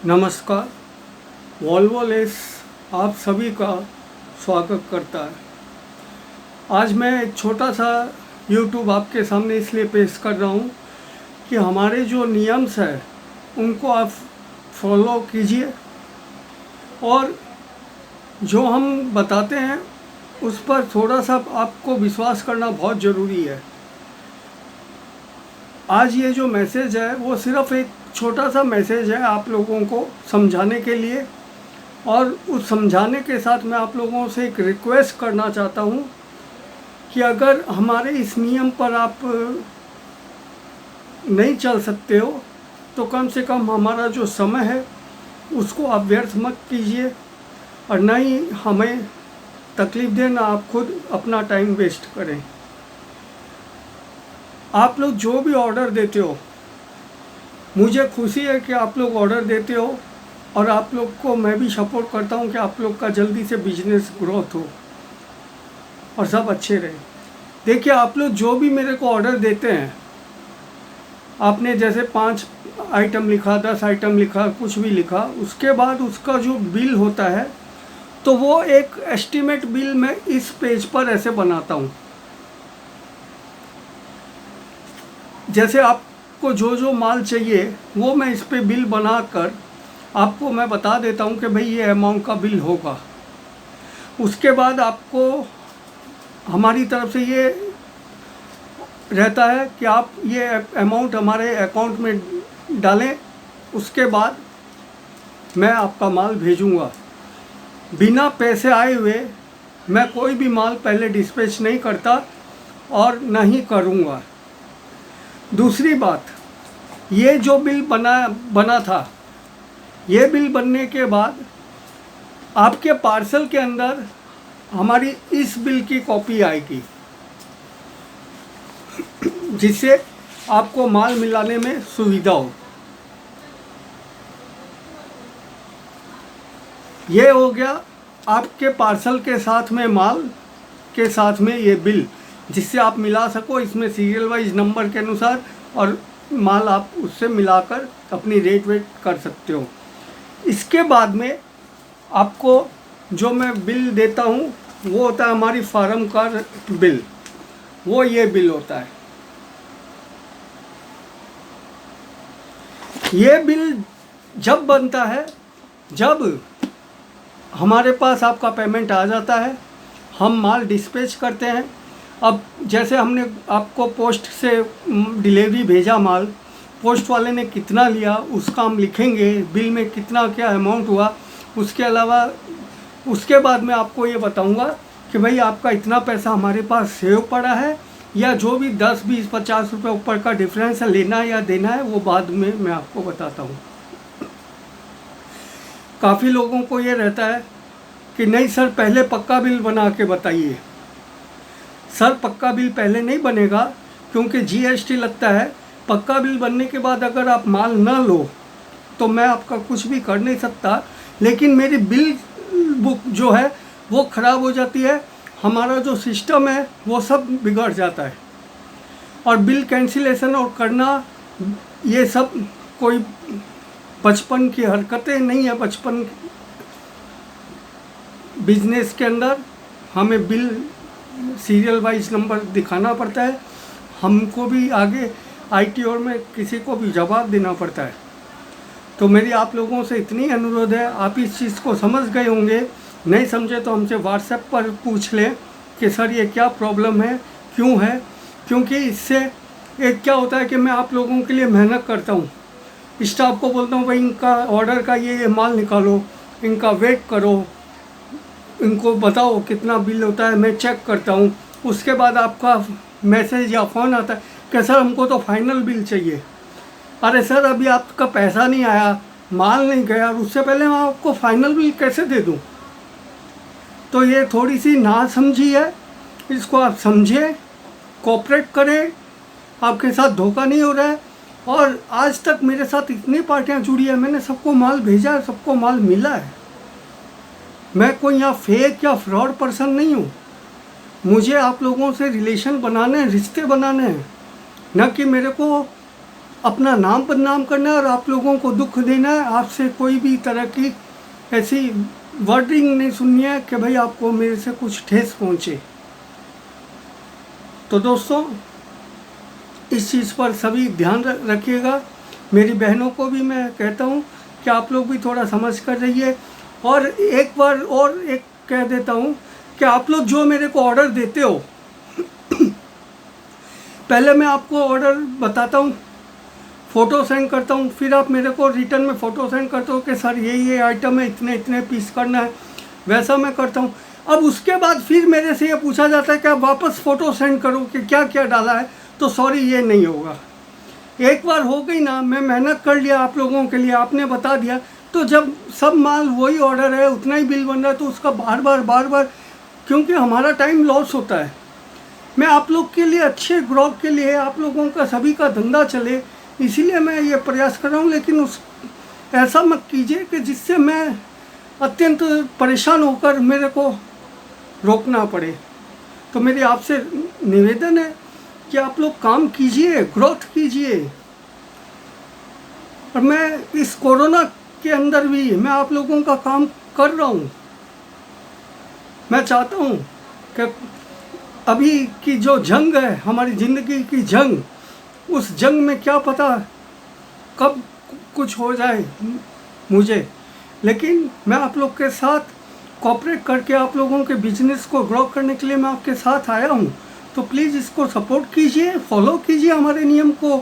नमस्कार। Volvo less आप सभी का स्वागत करता है। आज मैं एक छोटा सा यूट्यूब आपके सामने इसलिए पेश कर रहा हूँ कि हमारे जो नियम्स हैं उनको आप फॉलो कीजिए और जो हम बताते हैं उस पर थोड़ा सा आपको विश्वास करना बहुत ज़रूरी है। आज ये जो मैसेज है वो सिर्फ़ एक छोटा सा मैसेज है आप लोगों को समझाने के लिए, और उस समझाने के साथ मैं आप लोगों से एक रिक्वेस्ट करना चाहता हूँ कि अगर हमारे इस नियम पर आप नहीं चल सकते हो तो कम से कम हमारा जो समय है उसको आप व्यर्थ मत कीजिए और ना ही हमें तकलीफ़ दें, ना आप खुद अपना टाइम वेस्ट करें। आप लोग जो भी ऑर्डर देते हो, मुझे खुशी है कि आप लोग ऑर्डर देते हो और आप लोग को मैं भी सपोर्ट करता हूं कि आप लोग का जल्दी से बिजनेस ग्रोथ हो और सब अच्छे रहे। देखिए, आप लोग जो भी मेरे को ऑर्डर देते हैं, आपने जैसे 5 आइटम लिखा, 10 आइटम लिखा, कुछ भी लिखा, उसके बाद उसका जो बिल होता है तो वो एक एस्टीमेट बिल मैं इस पेज पर ऐसे बनाता हूँ। जैसे आपको जो जो माल चाहिए वो मैं इस पे बिल बनाकर आपको मैं बता देता हूँ कि भाई ये अमाउंट का बिल होगा। उसके बाद आपको हमारी तरफ से ये रहता है कि आप ये अमाउंट हमारे अकाउंट में डालें। उसके बाद मैं आपका माल भेजूँगा। बिना पैसे आए हुए मैं कोई भी माल पहले डिस्पैच नहीं करता और ना ही करूँगा। दूसरी बात, ये जो बिल बना था, ये बिल बनने के बाद आपके पार्सल के अंदर हमारी इस बिल की कॉपी आएगी, जिससे आपको माल मिलाने में सुविधा हो। ये हो गया आपके पार्सल के साथ में, माल के साथ में ये बिल, जिससे आप मिला सको इसमें सीरियल वाइज नंबर के अनुसार, और माल आप उससे मिलाकर अपनी रेट वेट कर सकते हो। इसके बाद में आपको जो मैं बिल देता हूँ वो होता है हमारी फार्म का बिल। वो ये बिल होता है। ये बिल जब बनता है जब हमारे पास आपका पेमेंट आ जाता है, हम माल डिस्पैच करते हैं। अब जैसे हमने आपको पोस्ट से डिलीवरी भेजा माल, पोस्ट वाले ने कितना लिया उसका हम लिखेंगे, बिल में कितना क्या अमाउंट हुआ। उसके अलावा उसके बाद मैं आपको ये बताऊंगा कि भाई आपका इतना पैसा हमारे पास सेव पड़ा है, या जो भी 10, 20, 50 रुपये ऊपर का डिफरेंस है, लेना या देना है, वो बाद में मैं आपको बताता हूँ। काफ़ी लोगों को ये रहता है कि नहीं सर, पहले पक्का बिल बना के बताइए। सर, पक्का बिल पहले नहीं बनेगा क्योंकि जीएसटी लगता है। पक्का बिल बनने के बाद अगर आप माल न लो तो मैं आपका कुछ भी कर नहीं सकता, लेकिन मेरी बिल बुक जो है वो ख़राब हो जाती है। हमारा जो सिस्टम है वो सब बिगड़ जाता है। और बिल कैंसिलेशन और करना, ये सब कोई बचपन की हरकतें नहीं है। बचपन बिजनेस के अंदर हमें बिल सीरियल वाइज नंबर दिखाना पड़ता है। हमको भी आगे आईटी और में किसी को भी जवाब देना पड़ता है। तो मेरी आप लोगों से इतनी अनुरोध है, आप इस चीज़ को समझ गए होंगे। नहीं समझे तो हमसे व्हाट्सएप पर पूछ लें कि सर ये क्या प्रॉब्लम है, क्यों है। क्योंकि इससे एक क्या होता है कि मैं आप लोगों के लिए मेहनत करता हूँ। स्टाफ को बोलता हूँ भाई इनका ऑर्डर का ये माल निकालो, इनका वेट करो, इनको बताओ कितना बिल होता है, मैं चेक करता हूँ। उसके बाद आपका मैसेज या फ़ोन आता है कि सर हमको तो फाइनल बिल चाहिए। अरे सर, अभी आपका पैसा नहीं आया, माल नहीं गया, और उससे पहले मैं आपको फाइनल बिल कैसे दे दूँ। तो ये थोड़ी सी नासमझी है, इसको आप समझें, कोऑपरेट करें। आपके साथ धोखा नहीं हो रहा है। और आज तक मेरे साथ इतनी पार्टियाँ जुड़ी है, मैंने सबको माल भेजा है, सबको माल मिला है। मैं कोई यहाँ फेक या फ्रॉड पर्सन नहीं हूँ। मुझे आप लोगों से रिलेशन बनाने हैं, रिश्ते बनाने हैं, न कि मेरे को अपना नाम बदनाम करना है और आप लोगों को दुख देना है। आपसे कोई भी तरह की ऐसी वर्डिंग नहीं सुननी है कि भाई आपको मेरे से कुछ ठेस पहुंचे। तो दोस्तों, इस चीज़ पर सभी ध्यान रखिएगा। मेरी बहनों को भी मैं कहता हूँ कि आप लोग भी थोड़ा समझ कर रहिए। और एक बार और एक कह देता हूँ कि आप लोग जो मेरे को ऑर्डर देते हो, पहले मैं आपको ऑर्डर बताता हूँ, फ़ोटो सेंड करता हूँ, फिर आप मेरे को रिटर्न में फ़ोटो सेंड करते हो कि सर ये आइटम है, इतने इतने पीस करना है, वैसा मैं करता हूँ। अब उसके बाद फिर मेरे से ये पूछा जाता है कि आप वापस फ़ोटो सेंड करो कि क्या क्या डाला है, तो सॉरी ये नहीं होगा। एक बार हो गई ना, मैं मेहनत कर लिया आप लोगों के लिए, आपने बता दिया, तो जब सब माल वही ऑर्डर है, उतना ही बिल बन रहा है, तो उसका बार बार क्योंकि हमारा टाइम लॉस होता है। मैं आप लोग के लिए, अच्छे ग्राहक के लिए, आप लोगों का सभी का धंधा चले, इसीलिए मैं ये प्रयास कर रहा हूँ। लेकिन ऐसा मत कीजिए कि जिससे मैं अत्यंत परेशान होकर मेरे को रोकना पड़े। तो मेरी आपसे निवेदन है कि आप लोग काम कीजिए, ग्रोथ कीजिए। और मैं इस कोरोना के अंदर भी मैं आप लोगों का काम कर रहा हूँ। मैं चाहता हूँ कि अभी की जो जंग है, हमारी ज़िंदगी की जंग, उस जंग में क्या पता कब कुछ हो जाए मुझे, लेकिन मैं आप लोग के साथ कोऑपरेट करके आप लोगों के बिजनेस को ग्रो करने के लिए मैं आपके साथ आया हूँ। तो प्लीज़ इसको सपोर्ट कीजिए, फॉलो कीजिए हमारे नियम को।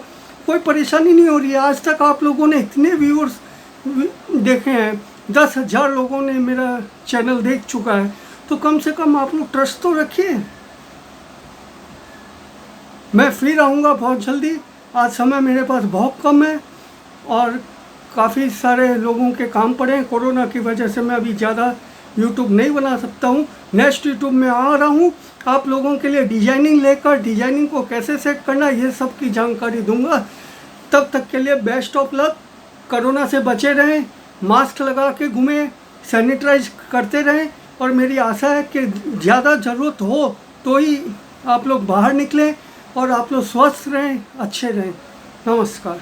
कोई परेशानी नहीं हो रही है। आज तक आप लोगों ने इतने व्यूअर्स देखे हैं, 10,000 लोगों ने मेरा चैनल देख चुका है, तो कम से कम आप लोग ट्रस्ट तो रखिए। मैं फिर आऊँगा बहुत जल्दी। आज समय मेरे पास बहुत कम है और काफ़ी सारे लोगों के काम पड़े हैं। कोरोना की वजह से मैं अभी ज़्यादा यूट्यूब नहीं बना सकता हूँ। नेक्स्ट यूट्यूब में आ रहा हूँ, आप लोगों के लिए डिजाइनिंग लेकर, डिजाइनिंग को कैसे सेट करना, ये सब की जानकारी दूंगा। तब तक के लिए बेस्ट ऑफ लक। कोरोना से बचे रहें, मास्क लगा के घूमें, सैनिटाइज करते रहें, और मेरी आशा है कि ज़्यादा ज़रूरत हो तो ही आप लोग बाहर निकलें और आप लोग स्वस्थ रहें, अच्छे रहें। नमस्कार।